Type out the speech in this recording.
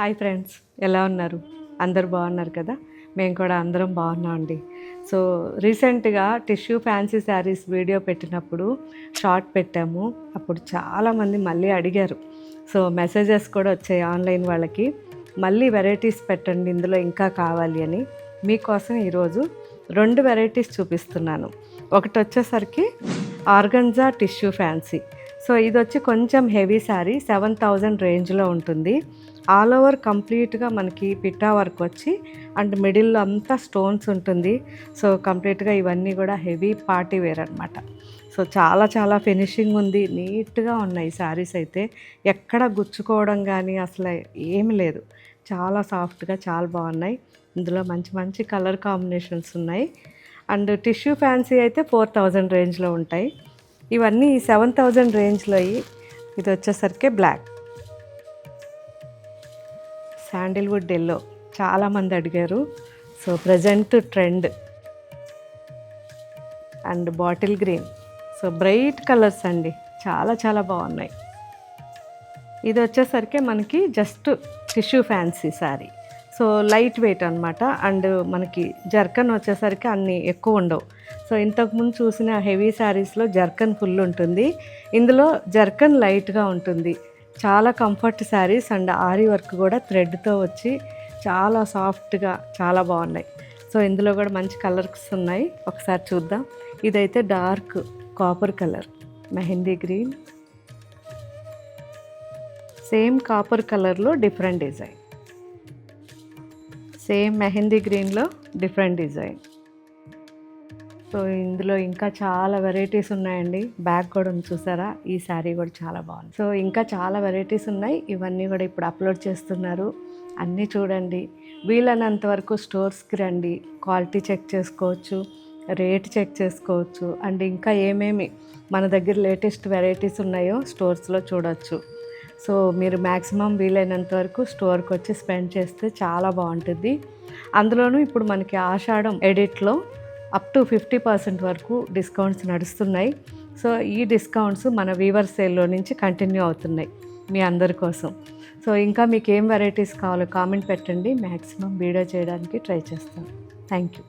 Hi friends, ఎలా ఉన్నారు? అందరు బాగున్నారు కదా? మేము కూడా అందరం బాగున్నామండి. సో రీసెంట్గా టిష్యూ ఫ్యాన్సీ శారీస్ వీడియో పెట్టినప్పుడు షార్ట్ పెట్టాము. అప్పుడు చాలామంది మళ్ళీ అడిగారు. సో మెసేజెస్ కూడా వచ్చాయి ఆన్లైన్ వాళ్ళకి, మళ్ళీ వెరైటీస్ పెట్టండి ఇందులో ఇంకా కావాలి అని. మీకోసం ఈరోజు 2 వెరైటీస్ చూపిస్తున్నాను. ఒకటి వచ్చేసరికి ఆర్గంజా టిష్యూ ఫ్యాన్సీ. సో ఇది వచ్చి కొంచెం హెవీ శారీ, 7000 రేంజ్లో ఉంటుంది. ఆల్ ఓవర్ కంప్లీట్గా మనకి పిట్టా వర్క్ వచ్చి అండ్ మిడిల్లో అంతా స్టోన్స్ ఉంటుంది. సో కంప్లీట్గా ఇవన్నీ కూడా హెవీ పార్టీ వేర్ అనమాట. సో చాలా చాలా ఫినిషింగ్ ఉంది, నీట్గా ఉన్నాయి శారీస్ అయితే. ఎక్కడ గుచ్చుకోవడం కానీ అసలు ఏమి లేదు, చాలా సాఫ్ట్గా చాలా బాగున్నాయి. ఇందులో మంచి మంచి కలర్ కాంబినేషన్స్ ఉన్నాయి. అండ్ టిష్యూ ఫ్యాన్సీ అయితే 4000 రేంజ్లో ఉంటాయి. ఇవన్నీ 7000 రేంజ్లో. ఇది వచ్చేసరికి బ్లాక్ శాండిల్వుడ్ ఎల్లో, చాలామంది అడిగారు. So present trend. And bottle green, so bright colours అండి, చాలా చాలా బాగున్నాయి. ఇది వచ్చేసరికి మనకి just tissue fancy sari. So light weight అనమాట. అండ్ మనకి జర్కన్ వచ్చేసరికి అన్నీ ఎక్కువ ఉండవు. సో ఇంతకుముందు చూసిన హెవీ శారీస్లో జర్కన్ ఫుల్ ఉంటుంది, ఇందులో జర్కన్ లైట్గా ఉంటుంది. చాలా comfort saris. And aari work కూడా థ్రెడ్తో వచ్చి చాలా సాఫ్ట్గా చాలా బాగున్నాయి. సో ఇందులో కూడా మంచి కలర్స్ ఉన్నాయి, ఒకసారి చూద్దాం. ఇదైతే dark copper colour, mehndi green, same copper కలర్లో డిఫరెంట్ డిజైన్, సేమ్ మెహందీ గ్రీన్లో డిఫరెంట్ డిజైన్. సో ఇందులో ఇంకా చాలా వెరైటీస్ ఉన్నాయండి. బ్యాగ్ కూడా ఉంది చూసారా, ఈ శారీ కూడా చాలా బాగుంది. సో ఇంకా చాలా వెరైటీస్ ఉన్నాయి, ఇవన్నీ కూడా ఇప్పుడు అప్లోడ్ చేస్తున్నారు. అన్నీ చూడండి. వీలైనంత వరకు స్టోర్స్కి రండి, క్వాలిటీ చెక్ చేసుకోవచ్చు, రేట్ చెక్ చేసుకోవచ్చు. అండ్ ఇంకా ఏమేమి మన దగ్గర లేటెస్ట్ వెరైటీస్ ఉన్నాయో స్టోర్స్లో చూడవచ్చు. సో మీరు మ్యాక్సిమం వీలైనంత వరకు స్టోర్కి వచ్చి స్పెండ్ చేస్తే చాలా బాగుంటుంది. అందులోనూ ఇప్పుడు మనకి ఆషాఢం ఎడిట్లో అప్ టు 50% వరకు డిస్కౌంట్స్ నడుస్తున్నాయి. సో ఈ డిస్కౌంట్స్ మన వీవర్ సేల్లో నుంచి కంటిన్యూ అవుతున్నాయి మీ అందరి కోసం. సో ఇంకా మీకు ఏం వెరైటీస్ కావాలో కామెంట్ పెట్టండి, మ్యాక్సిమం వీడియో చేయడానికి ట్రై చేస్తాను. Thank you.